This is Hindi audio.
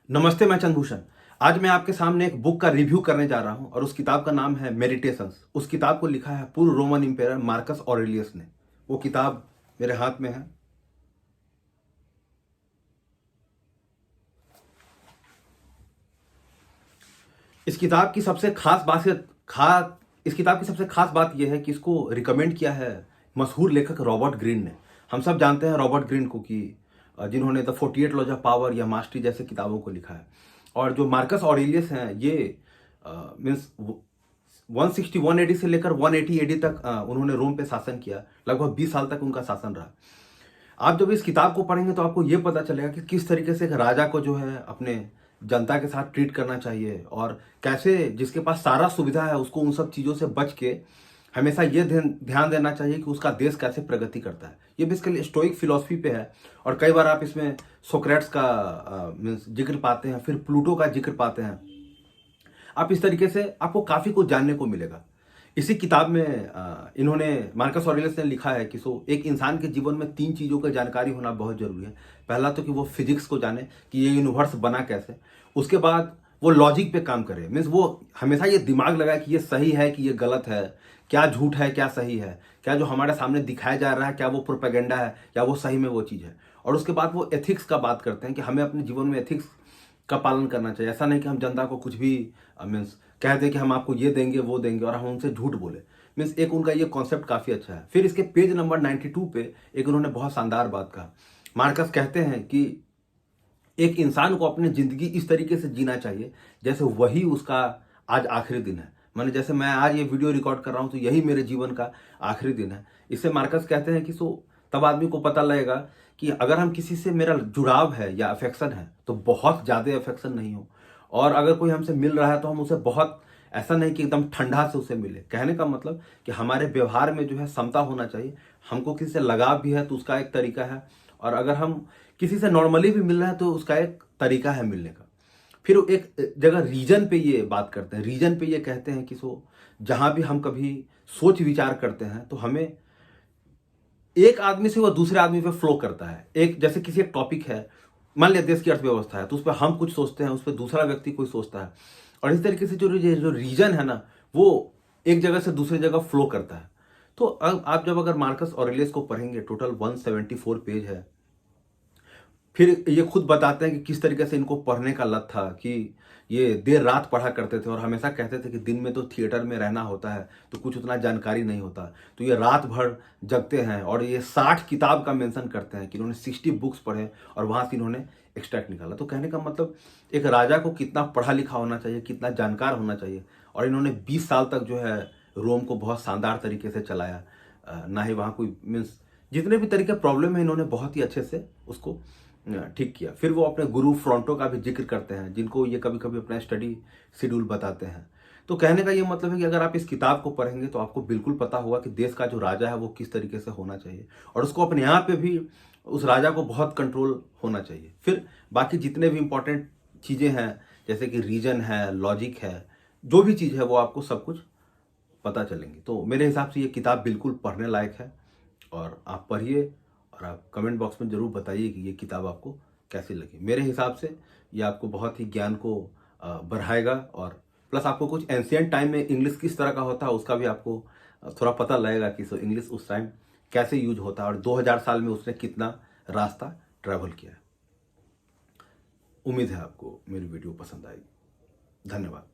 नमस्ते, मैं चंद्रभूषण। आज मैं आपके सामने एक बुक का रिव्यू करने जा रहा हूं और उस किताब का नाम है मेडिटेशंस। उस किताब को लिखा है पूर्व रोमन इंपेरर मार्कस ऑरेलियस ने। वो किताब मेरे हाथ में है। इस किताब की सबसे खास बात इस किताब की सबसे खास बात यह है कि इसको रिकमेंड किया है मशहूर लेखक रॉबर्ट ग्रीन ने। हम सब जानते हैं रॉबर्ट ग्रीन को कि जिन्होंने द 48 लॉज ऑफ पावर या मास्टरी जैसे किताबों को लिखा है। और जो मार्कस ऑरेलियस हैं ये मीन्स 160 एडी से लेकर 180 एडी तक उन्होंने रोम पे शासन किया। लगभग 20 साल तक उनका शासन रहा। आप जब इस किताब को पढ़ेंगे तो आपको ये पता चलेगा कि किस तरीके से एक राजा को जो है अपने जनता के साथ ट्रीट करना चाहिए और कैसे जिसके पास सारा सुविधा है उसको उन सब चीज़ों से बच के हमेशा ये ध्यान देना चाहिए कि उसका देश कैसे प्रगति करता है। ये बेसिकली स्टोइक फिलॉसफी पे है। और कई बार आप इसमें सोक्रेट्स का मीन्स जिक्र पाते हैं, फिर प्लूटो का जिक्र पाते हैं। आप इस तरीके से आपको काफ़ी कुछ जानने को मिलेगा। इसी किताब में इन्होंने मार्कस ऑरेलियस ने लिखा है कि एक इंसान के जीवन में 3 चीज़ों का जानकारी होना बहुत जरूरी है। पहला तो कि वो फिजिक्स को जाने कि ये यूनिवर्स बना कैसे। उसके बाद वो लॉजिक पे काम करे, मीन्स वो हमेशा ये दिमाग लगाए कि ये सही है कि ये गलत है, क्या झूठ है क्या सही है, क्या जो हमारे सामने दिखाया जा रहा है क्या वो प्रोपेगेंडा है या वो सही में वो चीज़ है। और उसके बाद वो एथिक्स का बात करते हैं कि हमें अपने जीवन में एथिक्स का पालन करना चाहिए। ऐसा नहीं कि हम जनता को कुछ भी मीन्स कह दें कि हम आपको ये देंगे वो देंगे और हम उनसे झूठ बोले। मीन्स एक उनका ये कॉन्सेप्ट काफ़ी अच्छा है। फिर इसके पेज नंबर 92 पे एक उन्होंने बहुत शानदार बात कहा। मार्कस कहते हैं कि एक इंसान को अपनी जिंदगी इस तरीके से जीना चाहिए जैसे वही उसका आज आखिरी दिन है। माने जैसे मैं आज ये वीडियो रिकॉर्ड कर रहा हूं तो यही मेरे जीवन का आखिरी दिन है। इससे मार्कस कहते हैं कि तब आदमी को पता लगेगा कि अगर हम किसी से मेरा जुड़ाव है या अफेक्शन है तो बहुत ज़्यादा अफेक्शन नहीं हो, और अगर कोई हमसे मिल रहा है तो हम उसे बहुत ऐसा नहीं कि एकदम ठंडा से उसे मिले। कहने का मतलब कि हमारे व्यवहार में जो है समता होना चाहिए। हमको किसी से लगाव भी है तो उसका एक तरीका है, और अगर हम किसी से नॉर्मली भी मिल रहे हैं तो उसका एक तरीका है मिलने का। फिर एक जगह रीजन पे ये बात करते हैं। रीजन पे ये कहते हैं कि जहां भी हम कभी सोच विचार करते हैं तो हमें एक आदमी से वो दूसरे आदमी पे फ्लो करता है। एक जैसे किसी एक टॉपिक है, मान लिया देश की अर्थव्यवस्था है, तो उस पर हम कुछ सोचते हैं, उस पर दूसरा व्यक्ति कोई सोचता है, और इस तरीके से जो रीजन है ना वो एक जगह से दूसरी जगह फ्लो करता है। तो अब आप जब अगर मार्कस ऑरेलियस को पढ़ेंगे, टोटल 174 पेज है। फिर ये खुद बताते हैं कि किस तरीके से इनको पढ़ने का लत था, कि ये देर रात पढ़ा करते थे और हमेशा कहते थे कि दिन में तो थिएटर में रहना होता है तो कुछ उतना जानकारी नहीं होता, तो ये रात भर जगते हैं। और ये 60 किताब का मेंशन करते हैं कि इन्होंने 60 बुक्स पढ़े और वहाँ से इन्होंने एक्सट्रैक्ट निकाला। तो कहने का मतलब एक राजा को कितना पढ़ा लिखा होना चाहिए, कितना जानकार होना चाहिए। और इन्होंने 20 साल तक जो है रोम को बहुत शानदार तरीके से चलाया। ना ही वहाँ कोई मीन्स जितने भी तरीके प्रॉब्लम है इन्होंने बहुत ही अच्छे से उसको ठीक किया। फिर वो अपने गुरु फ्रॉन्टो का भी जिक्र करते हैं जिनको ये कभी कभी अपना स्टडी शेड्यूल बताते हैं। तो कहने का ये मतलब है कि अगर आप इस किताब को पढ़ेंगे तो आपको बिल्कुल पता होगा कि देश का जो राजा है वो किस तरीके से होना चाहिए, और उसको अपने यहाँ पे भी उस राजा को बहुत कंट्रोल होना चाहिए। फिर बाकी जितने भी इंपॉर्टेंट चीज़ें हैं जैसे कि रीजन है, लॉजिक है, जो भी चीज़ है वो आपको सब कुछ पता चलेंगी। तो मेरे हिसाब से ये किताब बिल्कुल पढ़ने लायक है, और आप पढ़िए और आप कमेंट बॉक्स में ज़रूर बताइए कि ये किताब आपको कैसी लगी। मेरे हिसाब से ये आपको बहुत ही ज्ञान को बढ़ाएगा, और प्लस आपको कुछ एंशियंट टाइम में इंग्लिश किस तरह का होता है उसका भी आपको थोड़ा पता लगेगा कि इंग्लिश उस टाइम कैसे यूज होता है और 2000 साल में उसने कितना रास्ता ट्रैवल किया है। उम्मीद है आपको मेरी वीडियो पसंद आएगी। धन्यवाद।